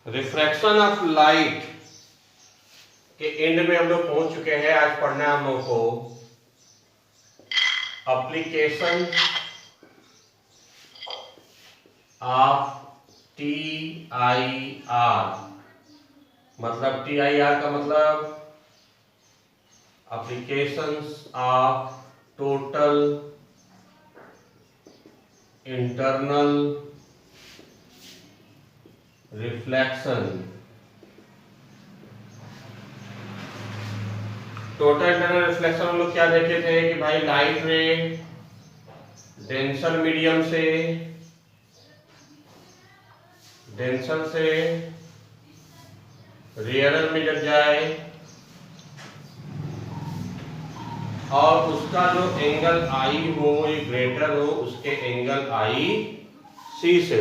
Refraction of light के and में हम लोग पहुंच चुके हैं। आज पढ़ना है हम लोग को एप्लीकेशन ऑफ TIR। मतलब TIR का मतलब applications of total internal reflection. Total internal reflection हम लोग क्या देखे थे कि भाई लाइट रे डेंसर मीडियम से रेयरर में जब जाए और उसका जो एंगल आई हो ये ग्रेटर हो उसके एंगल आई सी से।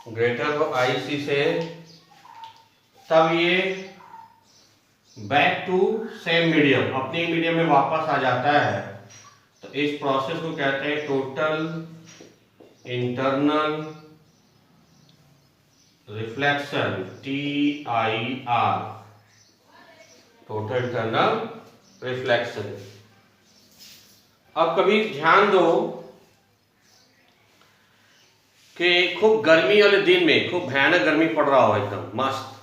ग्रेटर हो आई सी से तब ये बैक टू सेम मीडियम अपने मीडियम में वापस आ जाता है। तो इस प्रोसेस को कहते हैं total internal reflection TIR। Total internal reflection. अब कभी ध्यान दो कि खूब गर्मी वाले दिन में खूब भयानक गर्मी पड़ रहा हो एकदम मस्त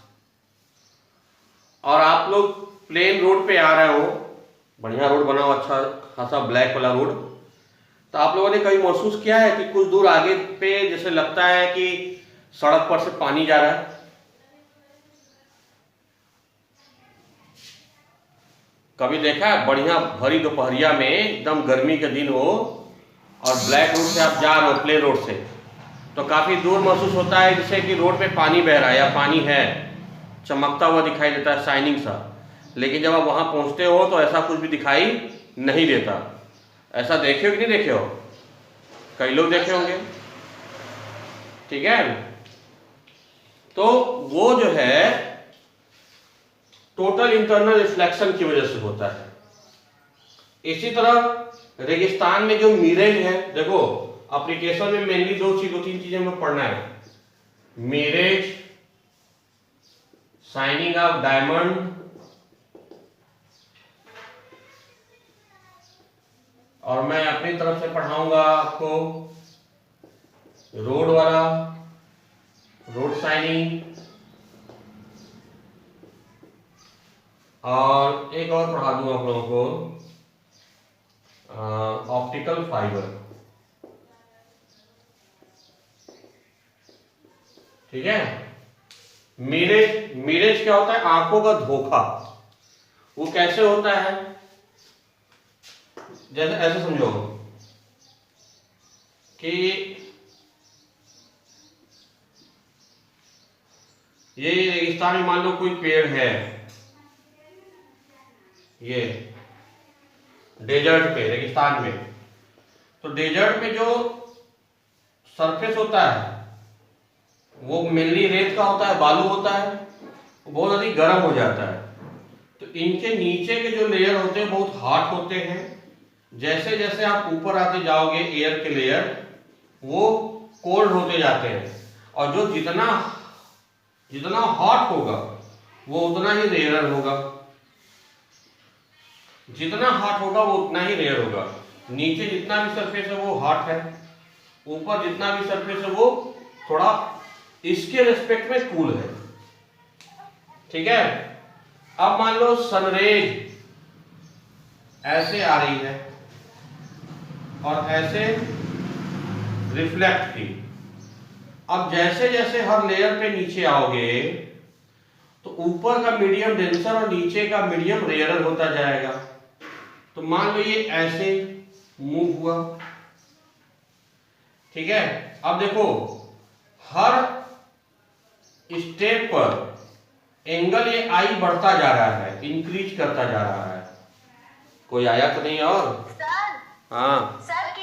और आप लोग प्लेन रोड पे आ रहे हो, बढ़िया रोड बना हो अच्छा खासा ब्लैक वाला रोड, तो आप लोगों ने कभी महसूस किया है कि कुछ दूर आगे पे जैसे लगता है कि सड़क पर से पानी जा रहा है? कभी देखा है बढ़िया भरी दोपहरिया में एकदम गर्मी के दिन हो और ब्लैक रोड से आप जा रहे हो प्लेन रोड से तो काफी दूर महसूस होता है जैसे कि रोड पे पानी बह रहा है या पानी है चमकता हुआ दिखाई देता है शाइनिंग सा। लेकिन जब आप वहां पहुंचते हो तो ऐसा कुछ भी दिखाई नहीं देता। ऐसा देखे हो कि नहीं देखे हो? कई लोग देखे होंगे, ठीक है। तो वो जो है टोटल इंटरनल रिफ्लेक्शन की वजह से होता है। इसी तरह रेगिस्तान में जो मिरेज है, देखो एप्लीकेशन में मेनली दो तीन चीजें हमें पढ़ना है। मिरेज, शाइनिंग ऑफ डायमंड और मैं अपनी तरफ से पढ़ाऊंगा आपको रोड वाला, रोड शाइनिंग और एक और पढ़ा दूंगा आप लोगों को ऑप्टिकल फाइबर, ठीक है। मिरेज क्या होता है? आंखों का धोखा। वो कैसे होता है? जैसे ऐसे समझो कि ये रेगिस्तान में मान लो कोई पेड़ है, ये डेजर्ट पे रेगिस्तान में, तो डेजर्ट में जो सरफेस होता है वो मेनली रेत का होता है, बालू होता है, वो बहुत अधिक गर्म हो जाता है। तो इनके नीचे के जो लेयर होते हैं बहुत हॉट होते हैं। जैसे जैसे आप ऊपर आते जाओगे एयर के लेयर वो कोल्ड होते जाते हैं और जो जितना जितना हॉट होगा वो उतना ही रेयर होगा, जितना हॉट होगा वो उतना ही रेयर होगा। नीचे जितना भी सरफेस है वो हॉट है, ऊपर जितना भी सरफेस है वो थोड़ा इसके रेस्पेक्ट में कूल है, ठीक है। अब मान लो सनरेज ऐसे आ रही है और ऐसे रिफ्लेक्ट की। अब जैसे जैसे हर लेयर पे नीचे आओगे तो ऊपर का मीडियम डेंसर और नीचे का मीडियम रेयरर होता जाएगा। तो मान लो ये ऐसे मूव हुआ, ठीक है। अब देखो हर स्टेप पर एंगल ये आई बढ़ता जा रहा है, इंक्रीज करता जा रहा है। कोई आया तो नहीं? और सर, हाँ सर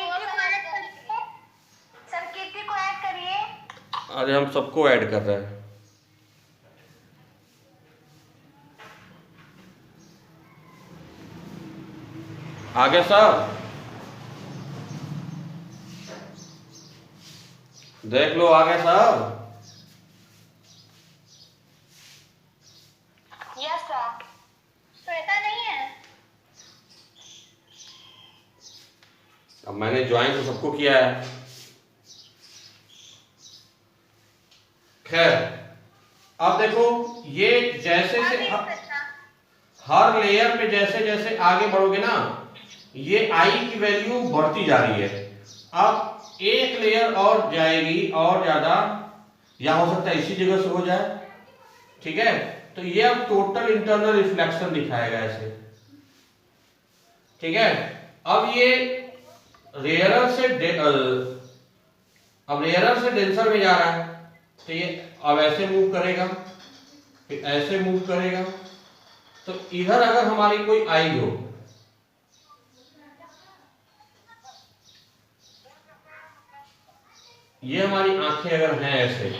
कीर्ति को ऐड करिए। अरे हम सबको ऐड कर रहे हैं। आगे सर देख लो आगे सब। Yes sir. श्वेता नहीं है। अब मैंने ज्वाइन तो सबको किया है। खैर अब देखो ये जैसे से हर लेयर पे जैसे जैसे आगे बढ़ोगे ना, ये आई की वैल्यू बढ़ती जा रही है। अब एक लेयर और जाएगी और ज्यादा, या हो सकता है इसी जगह से हो जाए, ठीक है। तो ये अब टोटल इंटरनल रिफ्लेक्शन दिखाएगा ऐसे, ठीक है। अब ये रेयरर से अब रेयरर से डेंसर में जा रहा है, तो ये अब ऐसे मूव करेगा, फिर ऐसे मूव करेगा। तो इधर अगर हमारी कोई आई हो, ये हमारी आंखें अगर हैं ऐसे,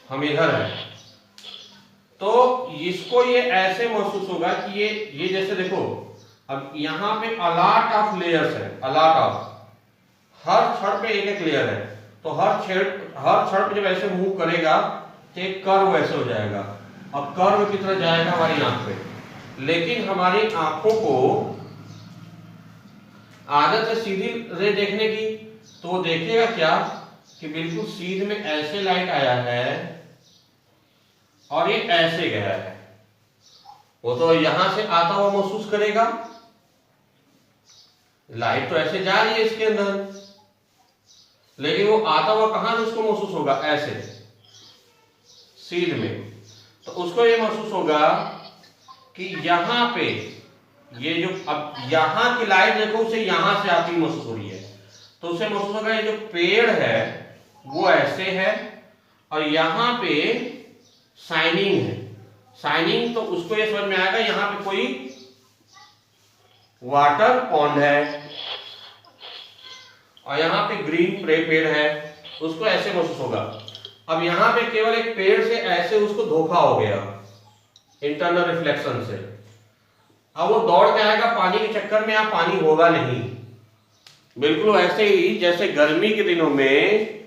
हम इधर हैं, तो इसको ये ऐसे महसूस होगा कि ये जैसे देखो, अब यहाँ पे अलॉट ऑफ लेयर्स है, अलॉट ऑफ, हर क्षण पे एक एक लेयर है, तो हर क्षण पे जब ऐसे मूव करेगा तो एक कर्व ऐसे हो जाएगा। अब कर्व की तरह जाएगा हमारी आंख पे, लेकिन हमारी आंखों को आदत है सीधी रे देखने की, तो वो देखेगा क्या कि बिल्कुल सीध में ऐसे लाइट आया है और ये ऐसे गया है। वो तो यहां से आता हुआ महसूस करेगा, लाइट तो ऐसे जा रही है इसके अंदर, लेकिन वो आता हुआ कहां से उसको महसूस होगा, ऐसे सीध में। तो उसको ये महसूस होगा कि यहां पे ये जो, अब यहां की लाइट देखो उसे यहां से आती महसूस हो रही है, तो उसे महसूस होगा ये जो पेड़ है वो ऐसे है और यहां पे शाइनिंग है। शाइनिंग, तो उसको ये समझ में आएगा यहां पे कोई वाटर पॉन्ड है और यहाँ पे ग्रीन पेड़ है, उसको ऐसे महसूस होगा। अब यहाँ पे केवल एक पेड़ से ऐसे उसको धोखा हो गया इंटरनल रिफ्लेक्शन से। अब वो दौड़ के आएगा पानी के चक्कर में, यहाँ पानी होगा नहीं। बिल्कुल ऐसे ही जैसे गर्मी के दिनों में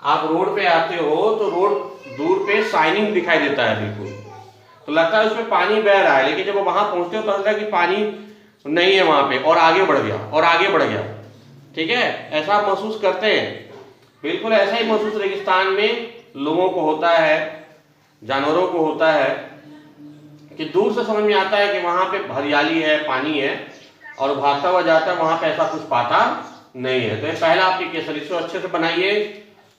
आप रोड पे आते हो तो रोड दूर पे शाइनिंग दिखाई देता है बिल्कुल, तो लगता है उसमें पानी बह रहा है, लेकिन जब वो वहां पहुंचते हो तो लगता है कि पानी नहीं है वहां पे, और आगे बढ़ गया और आगे बढ़ गया, ठीक है। ऐसा आप महसूस करते हैं। बिल्कुल ऐसा ही महसूस रेगिस्तान में लोगों को होता है, जानवरों को होता है, कि दूर से समझ में आता है कि वहां पे हरियाली है, पानी है, और भागता हुआ जाता है वहां पे ऐसा कुछ पाता नहीं है। तो ये पहला एप्लीकेशन, इसको अच्छे से बनाइए।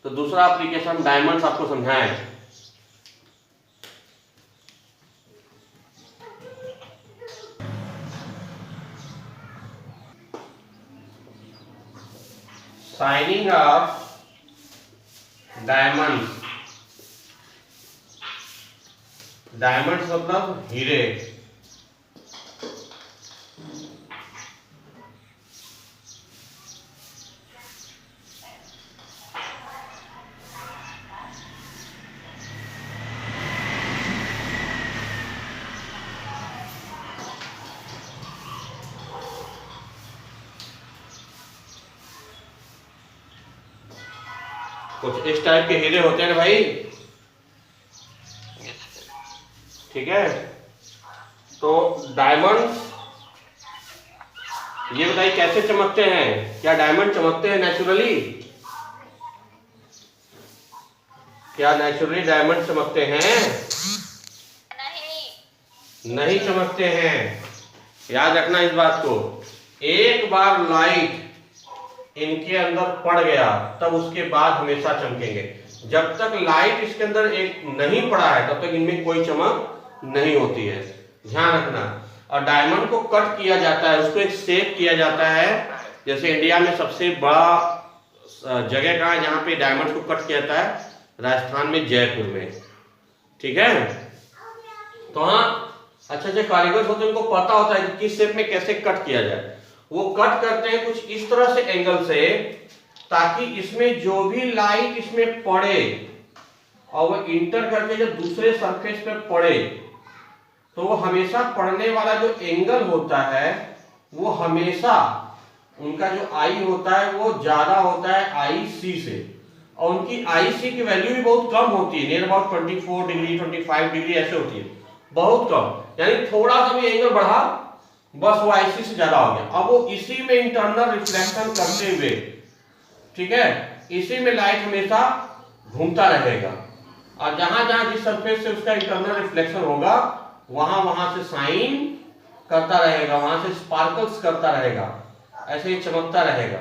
तो दूसरा एप्लीकेशन डायमंड्स आपको समझाएं। शाइनिंग ऑफ डायमंड्स, डायमंड्स मतलब हीरे। कुछ इस टाइप के हीरे होते हैं भाई, ठीक है। तो डायमंड, ये बताइए कैसे चमकते हैं? क्या डायमंड चमकते हैं नेचुरली? क्या नेचुरली डायमंड चमकते हैं? नहीं चमकते हैं। याद रखना इस बात को। एक बार लाइट इनके अंदर पड़ गया तब उसके बाद हमेशा चमकेंगे। जब तक लाइट इसके अंदर एक नहीं पड़ा है तब तक इनमें कोई चमक नहीं होती है, ध्यान रखना। और डायमंड को कट किया जाता है, उसको एक शेप किया जाता है। जैसे इंडिया में सबसे बड़ा जगह कहाँ है जहाँ पे डायमंड को कट किया जाता है? राजस्थान में, जयपुर में, ठीक है। तो हाँ, अच्छे कारीगर होते हैं, उनको पता होता है कि किस शेप में कैसे कट किया जाए। वो कट करते हैं कुछ इस तरह से एंगल से, ताकि इसमें जो भी लाइट इसमें पड़े और वो इंटर करके जब दूसरे सरफेस पे पड़े तो वो हमेशा पड़ने वाला जो एंगल होता है वो हमेशा उनका जो आई होता है वो ज्यादा होता है आई सी से। और उनकी आईसी की वैल्यू भी बहुत कम होती है, नियर अबाउट 24 डिग्री 25 डिग्री ऐसे होती है, बहुत कम। यानी थोड़ा सा भी एंगल बढ़ा बस वो आईसी से ज्यादा हो गया। अब वो इसी में इंटरनल रिफ्लेक्शन करते हुए, ठीक है, इसी में लाइट हमेशा घूमता रहेगा और जहां जहां जिस सरफेस से उसका इंटरनल रिफ्लेक्शन होगा वहां वहां से साइन करता रहेगा, वहां से स्पार्कल्स करता रहेगा, ऐसे ही चमकता रहेगा।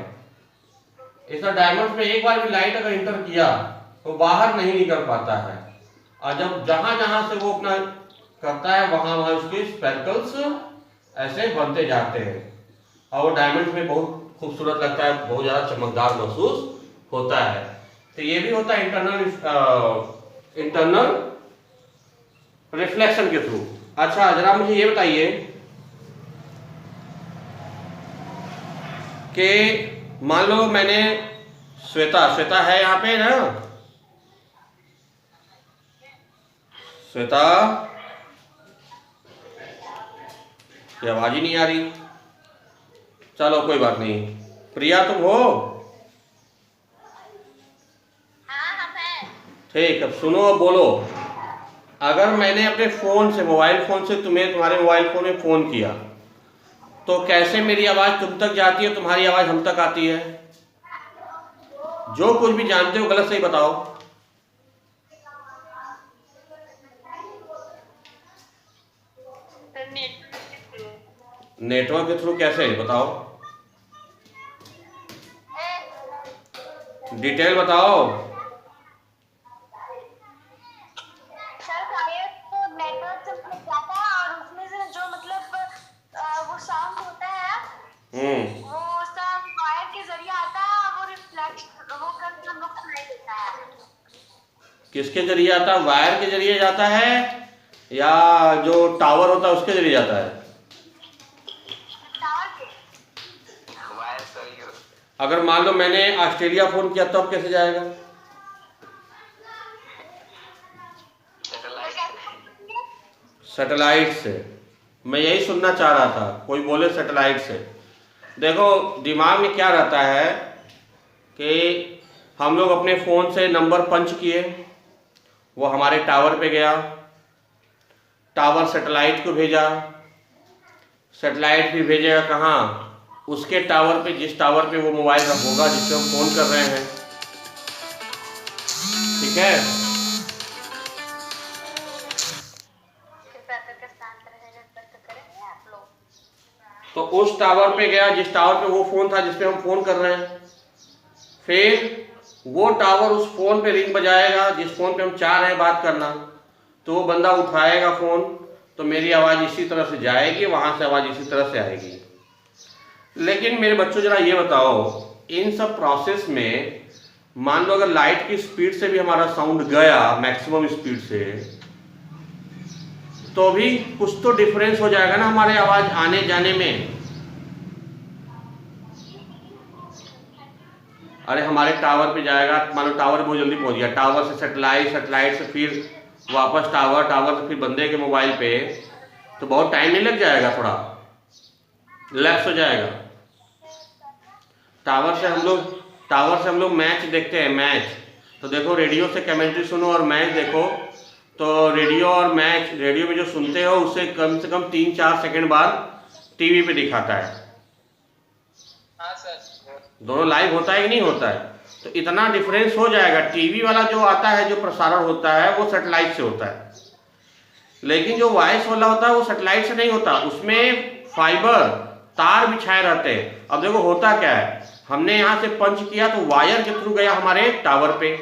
इस डायमंड में एक बार भी लाइट अगर इंटर किया तो बाहर नहीं निकल पाता है, और जब जहां जहां से वो अपना करता है वहां वहां उसके स्पार्कल्स ऐसे बनते जाते हैं और वो डायमंड में बहुत खूबसूरत लगता है, बहुत ज्यादा चमकदार महसूस होता है। तो ये भी होता है इंटरनल रिफ्लेक्शन के थ्रू। अच्छा जरा मुझे ये बताइए कि मान लो मैंने श्वेता है यहाँ पे ना, श्वेता ये आवाज ही नहीं आ रही, चलो कोई बात नहीं। प्रिया तुम हो? हाँ हम हैं। ठीक, अब सुनो, अब बोलो। अगर मैंने अपने फोन से, मोबाइल फोन से तुम्हें तुम्हारे मोबाइल फोन में फोन किया तो कैसे मेरी आवाज तुम तक जाती है, तुम्हारी आवाज हम तक आती है? जो कुछ भी जानते हो गलत सही बताओ। नेटवर्क के थ्रू कैसे बताओ, डिटेल बताओ। सर वायर तो नेटवर्क से मतलब जाता है और उसमें से जो मतलब वो साउंड होता है वो सब वायर के जरिए आता है और वो रिफ्लेक्ट वो करके हम लोग सुनाई देता है। किसके जरिए आता है? वायर के जरिए जाता है या जो टावर होता है उसके जरिए जाता है? टावर के अगर मान लो मैंने ऑस्ट्रेलिया फोन किया तब कैसे जाएगा? सैटेलाइट से। मैं यही सुनना चाह रहा था, कोई बोले सैटेलाइट से। देखो दिमाग में क्या रहता है कि हम लोग अपने फ़ोन से नंबर पंच किए, वो हमारे टावर पे गया, टावर सैटेलाइट को भेजा, सैटेलाइट भी भेजेगा कहाँ? उसके टावर पे, जिस टावर पे वो मोबाइल होगा जिससे हम फ़ोन कर रहे हैं, ठीक है। तो उस टावर पे गया जिस टावर पे वो फ़ोन था जिसपे हम फ़ोन कर रहे हैं, फिर वो टावर उस फ़ोन पे रिंग बजाएगा जिस फ़ोन पे हम चाह रहे हैं बात करना, तो वो बंदा उठाएगा फ़ोन, तो मेरी आवाज़ इसी तरह से जाएगी, वहाँ से आवाज़ इसी तरह से आएगी। लेकिन मेरे बच्चों जरा ये बताओ, इन सब प्रोसेस में मान लो अगर लाइट की स्पीड से भी हमारा साउंड गया मैक्सिमम स्पीड से, तो भी कुछ तो डिफरेंस हो जाएगा ना हमारे आवाज आने जाने में। अरे हमारे टावर पे जाएगा, मान लो टावर बहुत जल्दी पहुंच गया, टावर से सैटेलाइट, सैटेलाइट से फिर वापस टावर, टावर से फिर बंदे के मोबाइल पे, तो बहुत टाइम नहीं लग जाएगा, थोड़ा लैप्स हो जाएगा। टावर से हम लोग मैच देखते हैं, मैच, तो देखो रेडियो से कमेंट्री सुनो और मैच देखो, तो रेडियो और मैच, रेडियो में जो सुनते हो उससे कम से कम 3-4 सेकंड बाद टीवी पे दिखाता है। हाँ सर, दोनों लाइव होता है कि नहीं होता है? तो इतना डिफरेंस हो जाएगा। टीवी वाला जो आता है, जो प्रसारण होता है वो सैटेलाइट से होता है, लेकिन जो वॉइस वाला होता है वो सैटेलाइट से नहीं होता, उसमें फाइबर तार बिछाए रहते हैं। अब देखो होता क्या है, हमने यहाँ से पंच किया तो वायर के थ्रू गया हमारे टावर पे,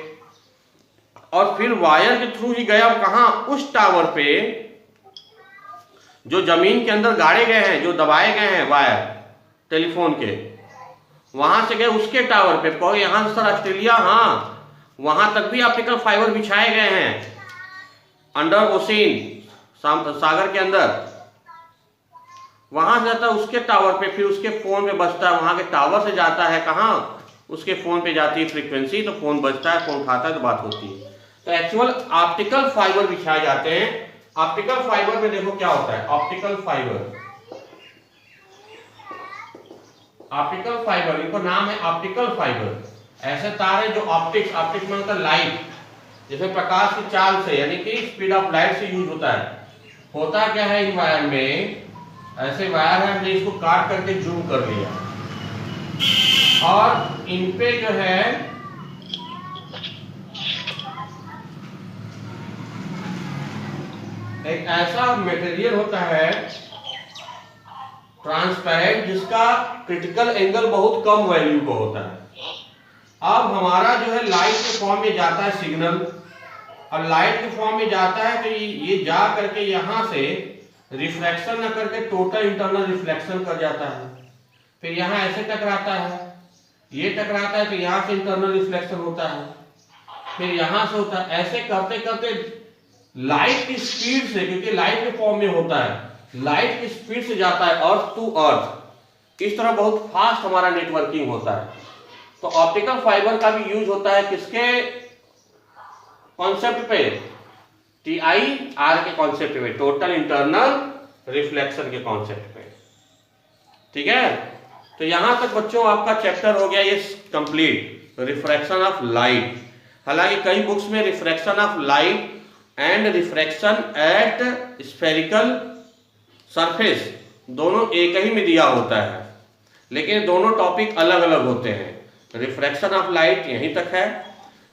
और फिर वायर के थ्रू ही गया कहाँ? उस टावर पे जो जमीन के अंदर गाड़े गए हैं, जो दबाए गए हैं वायर टेलीफोन के, वहां से गए उसके टावर पे। कहो यहाँ से सर ऑस्ट्रेलिया, हाँ, वहां तक भी ऑप्टिकल फाइबर बिछाए गए हैं अंडर ओशियन, सागर के अंदर। वहां से जाता है उसके टावर पे, फिर उसके फोन पे बजता है, वहां के टावर से जाता है कहाँ? उसके फोन पे जाती है फ्रीक्वेंसी, तो फोन बजता है, फोन उठाता है, तो बात होती है। तो एक्चुअल ऑप्टिकल फाइबर बिछाए जाते हैं। ऑप्टिकल फाइबर में देखो क्या होता है, ऑप्टिकल फाइबर, इनको नाम है ऑप्टिकल फाइबर। ऐसे तार है जो ऑप्टिक्स में होता है लाइट, जिसमें प्रकाश की चाल से यानी कि स्पीड ऑफ लाइट से यूज होता है। होता क्या है इन वायर में, ऐसे वायर है, हमने इसको काट करके जूम कर लिया और इन पे जो है एक ऐसा मटेरियल होता है ट्रांसपेरेंट जिसका क्रिटिकल एंगल बहुत कम वैल्यू का होता है। अब हमारा जो है लाइट के फॉर्म में जाता है सिग्नल, और लाइट के फॉर्म में जाता है तो ये जा करके यहाँ से रिफ्लेक्शन न करके टोटल इंटरनल रिफ्लेक्शन कर जाता है, फिर यहाँ ऐसे टकराता है, ये टकराता है तो यहाँ से इंटरनल रिफ्लेक्शन होता है, फिर यहाँ से होता है। ऐसे करते करते लाइट की स्पीड से, क्योंकि लाइट के फॉर्म में होता है, लाइट की स्पीड से जाता है अर्थ टू अर्थ। इस तरह बहुत फास्ट हमारा नेटवर्किंग होता है। तो ऑप्टिकल फाइबर का भी यूज होता है किसके कॉन्सेप्ट पे, TIR के कॉन्सेप्ट पे, टोटल इंटरनल रिफ्लेक्शन के कॉन्सेप्ट पे। ठीक है, तो यहां तक बच्चों आपका चैप्टर हो गया ये कंप्लीट, रिफ्रैक्शन ऑफ लाइट। हालांकि कई बुक्स में refraction of light and refraction at spherical surface दोनों एक ही में दिया होता है, लेकिन दोनों टॉपिक अलग अलग होते हैं। रिफ्रैक्शन ऑफ लाइट यहीं तक है।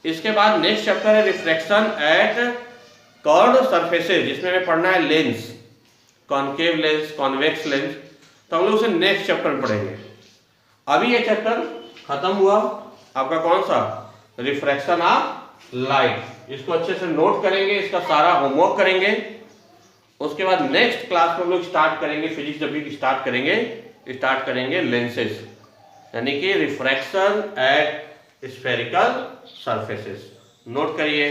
इसके बाद नेक्स्ट चैप्टर है रिफ्रैक्शन एट कर्व्ड सरफेसेस, जिसमें हमें पढ़ना है lens, concave lens, convex lens. तो हम लोग उसे नेक्स्ट चैप्टर में पढ़ेंगे। अभी ये चैप्टर खत्म हुआ आपका कौन सा, रिफ्रैक्शन ऑफ लाइट। इसको अच्छे से नोट करेंगे, इसका सारा होमवर्क करेंगे। उसके बाद नेक्स्ट क्लास में हम लोग स्टार्ट करेंगे, फिजिक्स जब स्टार्ट करेंगे लेंसेज, यानी कि refraction at spherical surfaces. Note करिए।